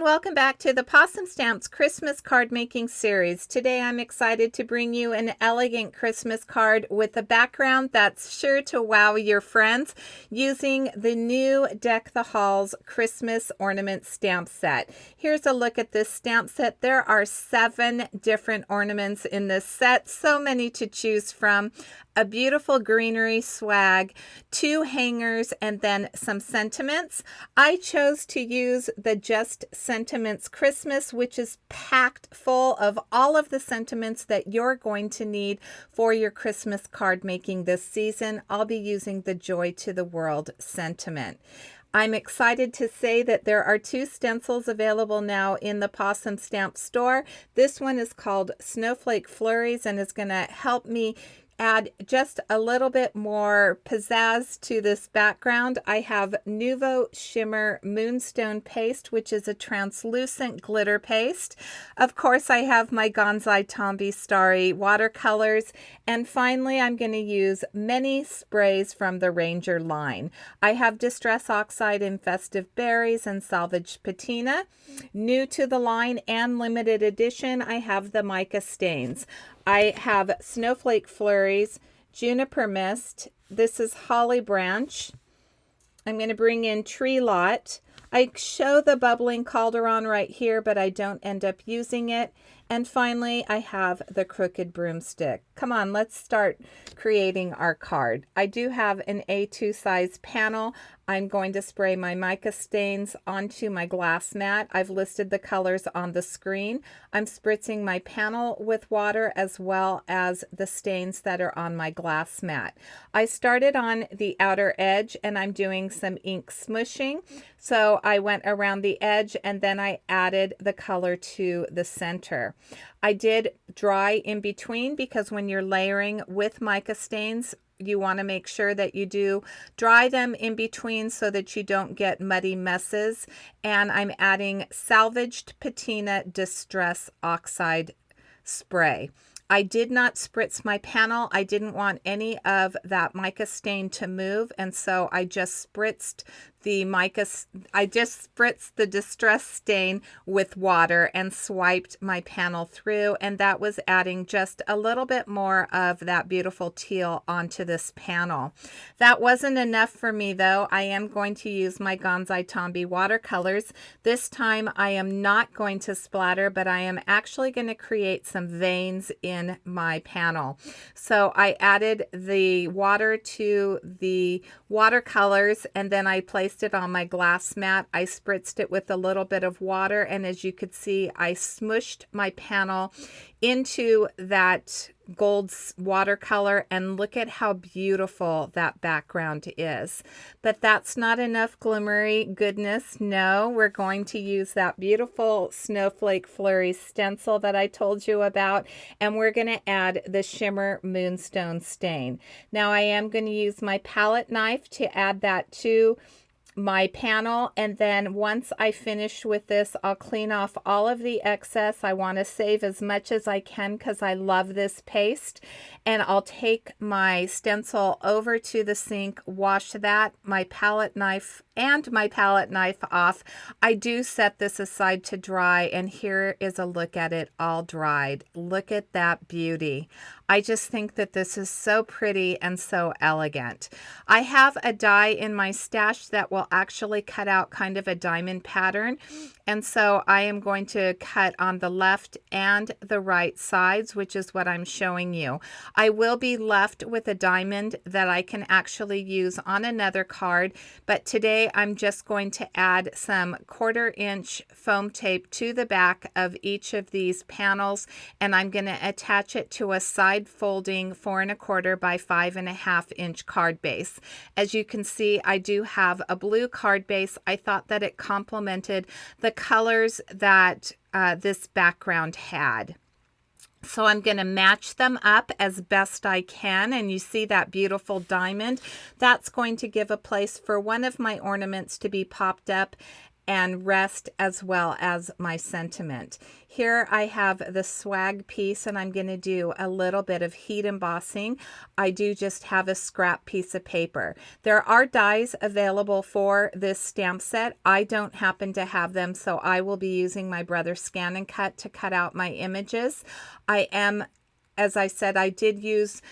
and welcome back to the Pawsome Stamps Christmas card making series. Today I'm excited to bring you an elegant Christmas card with a background that's sure to wow your friends using the new Deck the Halls Christmas ornament stamp set. Here's a look at this stamp set. There are 7 different ornaments in this set, so many to choose from. A beautiful greenery swag, 2 hangers, and then some sentiments. I chose to use the Just Sentiments Christmas, which is packed full of all of the sentiments that you're going to need for your Christmas card making this season. I'll be using the Joy to the World sentiment. I'm excited to say that there are 2 stencils available now in the Pawsome Stamp store. This one is called Snowflake Flurries and is going to help me add just a little bit more pizzazz to this background. I have Nuvo Shimmer Moonstone Paste, which is a translucent glitter paste. Of course, I have my Gonzai Tombi Starry watercolors. And finally, I'm going to use many sprays from the Ranger line. I have Distress Oxide in Festive Berries and Salvaged Patina. New to the line and limited edition, I have the Mica Stains. I have Snowflake Flurries, Juniper Mist. This is Holly Branch. I'm going to bring in Tree Lot. I show the bubbling calderon right here, but I don't end up using it. And finally, I have the Crooked Broomstick. Come on, let's start creating our card. I do have an A2 size panel. I'm going to spray my mica stains onto my glass mat. I've listed the colors on the screen. I'm spritzing my panel with water as well as the stains that are on my glass mat. I started on the outer edge and I'm doing some ink smushing. So I went around the edge and then I added the color to the center. I did dry in between because when you're layering with mica stains, you want to make sure that you do dry them in between so that you don't get muddy messes. And I'm adding Salvaged Patina Distress Oxide spray. I did not spritz my panel. I didn't want any of that mica stain to move, and so I just spritzed the distress stain with water and swiped my panel through, and that was adding just a little bit more of that beautiful teal onto this panel. That wasn't enough for me though. I am going to use my Gonzai Tombi watercolors. This time I am not going to splatter, but I am actually going to create some veins in my panel. So I added the water to the watercolors and then I placed it on my glass mat. I spritzed it with a little bit of water, and as you could see, I smushed my panel into that gold watercolor, and look at how beautiful that background is. But that's not enough glimmery goodness. No, we're going to use that beautiful Snowflake Flurry stencil that I told you about, and we're going to add the Shimmer Moonstone stain. Now I am going to use my palette knife to add that to my panel, and then once I finish with this, I'll clean off all of the excess. I want to save as much as I can because I love this paste, and I'll take my stencil over to the sink, wash that, my palette knife off. I do set this aside to dry, and here is a look at it all dried. Look at that beauty. I just think that this is so pretty and so elegant. I have a die in my stash that will actually cut out kind of a diamond pattern, and so I am going to cut on the left and the right sides, which is what I'm showing you. I will be left with a diamond that I can actually use on another card, but today I'm just going to add some 1/4 inch foam tape to the back of each of these panels, and I'm going to attach it to a side folding 4 1/4 by 5 1/2 inch card base. As you can see, I do have a blue card base. I thought that it complemented the colors that this background had. So I'm going to match them up as best I can, and you see that beautiful diamond. That's going to give a place for one of my ornaments to be popped up and rest, as well as my sentiment. Here I have the swag piece, and I'm going to do a little bit of heat embossing. I do just have a scrap piece of paper. There are dies available for this stamp set. I don't happen to have them, so I will be using my brother's Scan and Cut to cut out my images. As I said, I did use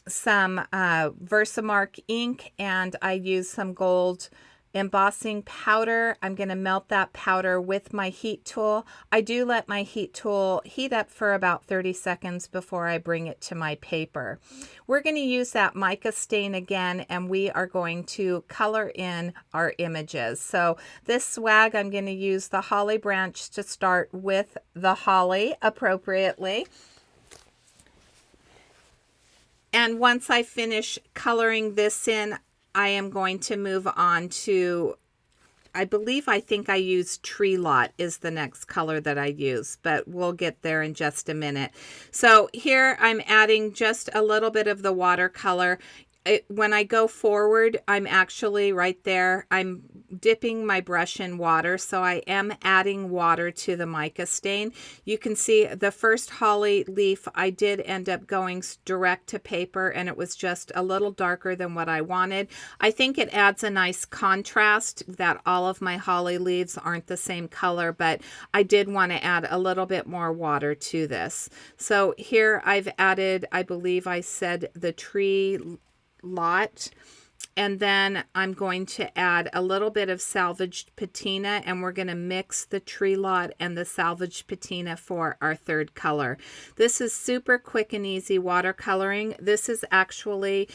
some Versamark ink, and I used some gold embossing powder. I'm going to melt that powder with my heat tool. I do let my heat tool heat up for about 30 seconds before I bring it to my paper. We're going to use that mica stain again, and we are going to color in our images. So this swag, I'm going to use the holly branch to start with the holly appropriately. And once I finish coloring this in, I am going to move on to, I think I used Tree Lot is the next color that I use, but we'll get there in just a minute. So here I'm adding just a little bit of the watercolor. When I go forward, I'm actually right there. I'm dipping my brush in water, so I am adding water to the mica stain. You can see the first holly leaf, I did end up going direct to paper, and it was just a little darker than what I wanted. I think it adds a nice contrast that all of my holly leaves aren't the same color, but I did want to add a little bit more water to this. So here I've added, I believe I said the Tree Lot, and then I'm going to add a little bit of Salvaged Patina, and we're going to mix the Tree Lot and the Salvaged Patina for our third color. This is super quick and easy watercoloring. This is actually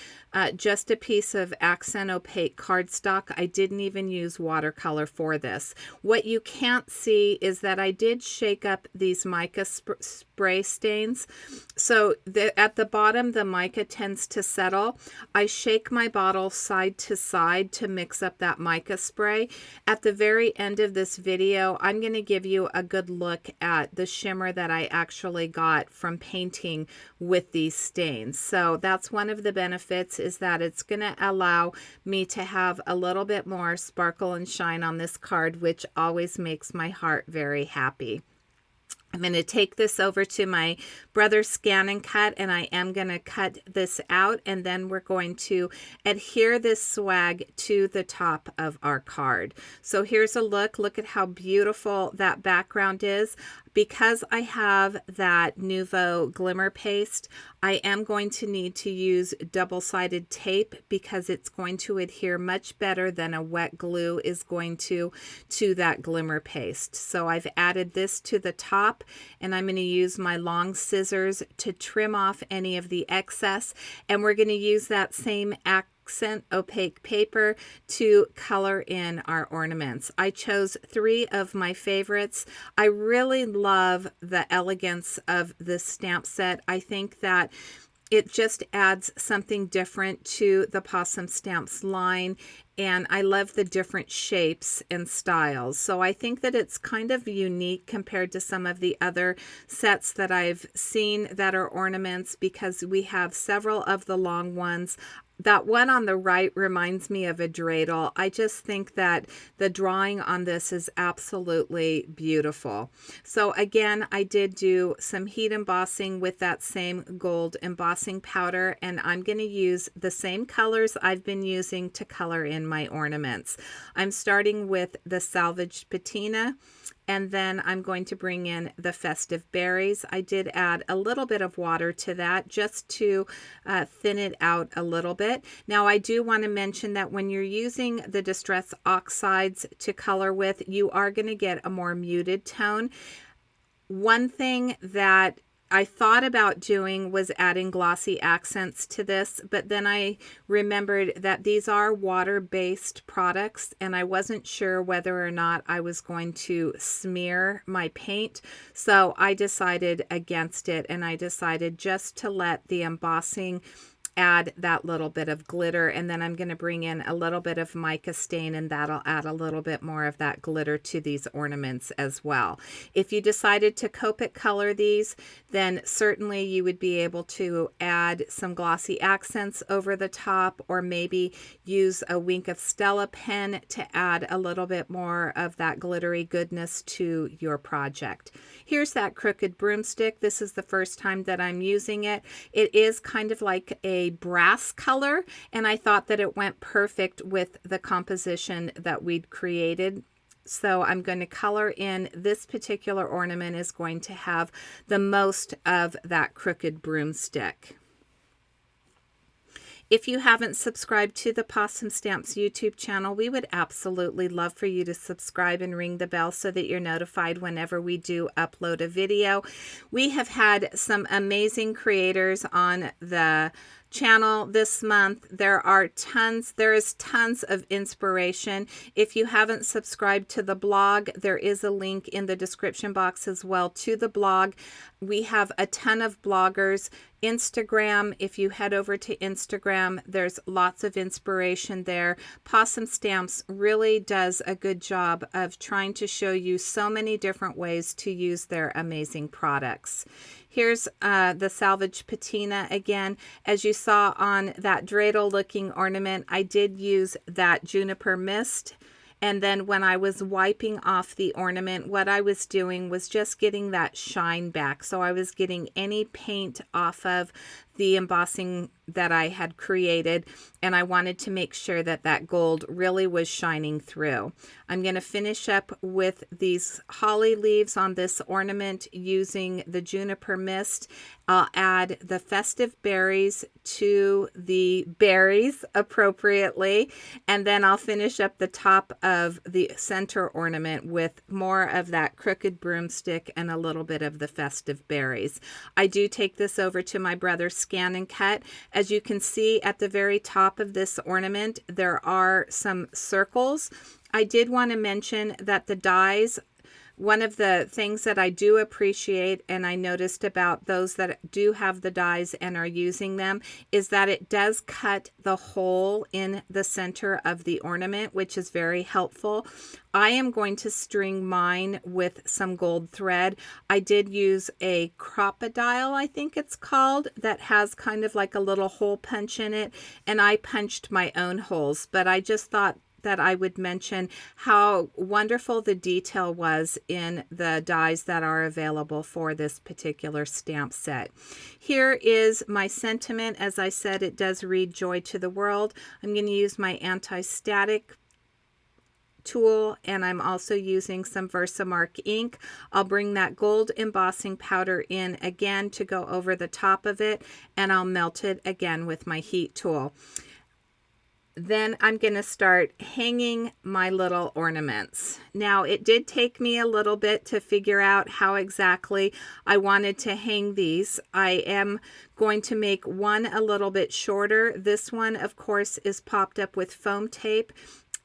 just a piece of accent opaque cardstock. I didn't even use watercolor for this. What you can't see is that I did shake up these mica spray stains. So at the bottom, the mica tends to settle. I shake my bottle side to side to mix up that mica spray. At the very end of this video, I'm going to give you a good look at the shimmer that I actually got from painting with these stains. So that's one of the benefits, is that it's going to allow me to have a little bit more sparkle and shine on this card, which always makes my heart very happy. I'm going to take this over to my brother's Scan and Cut, and I am going to cut this out, and then we're going to adhere this swag to the top of our card. So here's a look. Look at how beautiful that background is. Because I have that Nouveau glimmer paste, I am going to need to use double-sided tape because it's going to adhere much better than a wet glue is going to that glimmer paste. So I've added this to the top, and I'm going to use my long scissors to trim off any of the excess, and we're going to use that same accent opaque paper to color in our ornaments. I chose 3 of my favorites. I really love the elegance of this stamp set. I think that it just adds something different to the Pawsome Stamps line, and I love the different shapes and styles. So I think that it's kind of unique compared to some of the other sets that I've seen that are ornaments, because we have several of the long ones. That one on the right reminds me of a dreidel. I just think that the drawing on this is absolutely beautiful. So again, I did do some heat embossing with that same gold embossing powder, and I'm going to use the same colors I've been using to color in my ornaments. I'm starting with the Salvaged Patina, and then I'm going to bring in the Festive Berries. I did add a little bit of water to that just to thin it out a little bit. Now I do want to mention that when you're using the Distress Oxides to color with, you are going to get a more muted tone. One thing that I thought about doing was adding glossy accents to this, but then I remembered that these are water-based products, and I wasn't sure whether or not I was going to smear my paint, so I decided against it, and I decided just to let the embossing add that little bit of glitter, and then I'm going to bring in a little bit of mica stain, and that'll add a little bit more of that glitter to these ornaments as well. If you decided to Copic color these, then certainly you would be able to add some glossy accents over the top, or maybe use a Wink of Stella pen to add a little bit more of that glittery goodness to your project. Here's that crooked broomstick. This is the first time that I'm using it. It is kind of like a brass color, and I thought that it went perfect with the composition that we'd created. So I'm going to color in this particular ornament is going to have the most of that crooked broomstick. If you haven't subscribed to the Pawsome Stamps YouTube channel, we would absolutely love for you to subscribe and ring the bell so that you're notified whenever we do upload a video. We have had some amazing creators on the channel this month. There is tons of inspiration. If you haven't subscribed to the blog, there is a link in the description box as well to the blog. We have a ton of bloggers. Instagram, if you head over to Instagram, there's lots of inspiration there. Pawsome Stamps really does a good job of trying to show you so many different ways to use their amazing products. Here's the Salvaged Patina again. As you saw on that dreidel looking ornament, I did use that Juniper mist. And then when I was wiping off the ornament, what I was doing was just getting that shine back. So I was getting any paint off of the embossing that I had created, and I wanted to make sure that that gold really was shining through. I'm going to finish up with these holly leaves on this ornament using the Juniper mist. I'll add the festive berries to the berries appropriately, and then I'll finish up the top of the center ornament with more of that crooked broomstick and a little bit of the festive berries. I do take this over to my brother's Scan and Cut. As you can see at the very top of this ornament, there are some circles. I did want to mention that the dies, one of the things that I do appreciate, and I noticed about those that do have the dies and are using them, is that it does cut the hole in the center of the ornament, which is very helpful. I am going to string mine with some gold thread. I did use a crocodile, I think it's called, that has kind of like a little hole punch in it, and I punched my own holes, but I just thought that I would mention how wonderful the detail was in the dies that are available for this particular stamp set. Here is my sentiment. As I said, it does read Joy to the World. I'm going to use my anti-static tool, and I'm also using some Versamark ink. I'll bring that gold embossing powder in again to go over the top of it, and I'll melt it again with my heat tool. Then I'm going to start hanging my little ornaments. Now, it did take me a little bit to figure out how exactly I wanted to hang these. I am going to make one a little bit shorter. This one, of course, is popped up with foam tape,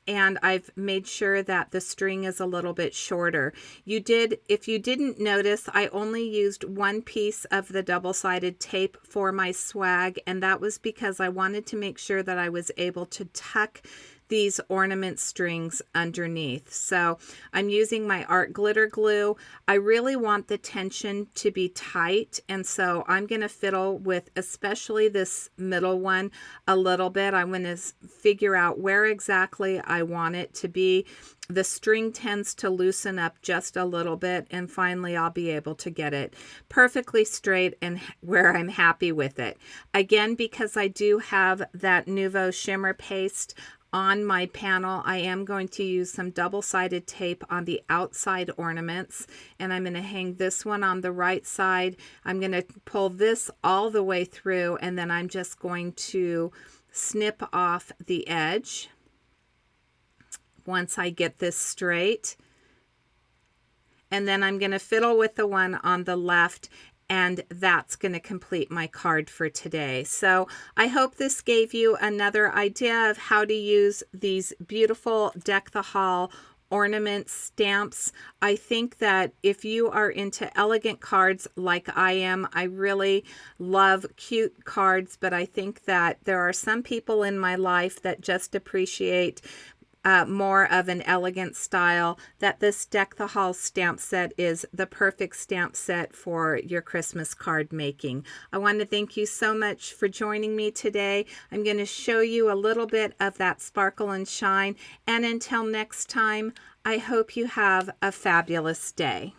and I've made sure that the string is a little bit shorter. If you didn't notice, I only used one piece of the double-sided tape for my swag, and that was because I wanted to make sure that I was able to tuck these ornament strings underneath. So I'm using my art glitter glue. I really want the tension to be tight, and so I'm going to fiddle with especially this middle one a little bit. I'm going to figure out where exactly I want it to be. The string tends to loosen up just a little bit, and finally I'll be able to get it perfectly straight and where I'm happy with it. Again, because I do have that Nouveau shimmer paste on my panel, I am going to use some double-sided tape on the outside ornaments, and I'm going to hang this one on the right side. I'm going to pull this all the way through, and then I'm just going to snip off the edge once I get this straight. And then I'm going to fiddle with the one on the left, and that's going to complete my card for today. So I hope this gave you another idea of how to use these beautiful Deck the Hall ornaments, stamps. I think that if you are into elegant cards like I am, I really love cute cards, but I think that there are some people in my life that just appreciate more of an elegant style, that this Deck the Halls stamp set is the perfect stamp set for your Christmas card making. I want to thank you so much for joining me today. I'm going to show you a little bit of that sparkle and shine, and until next time, I hope you have a fabulous day.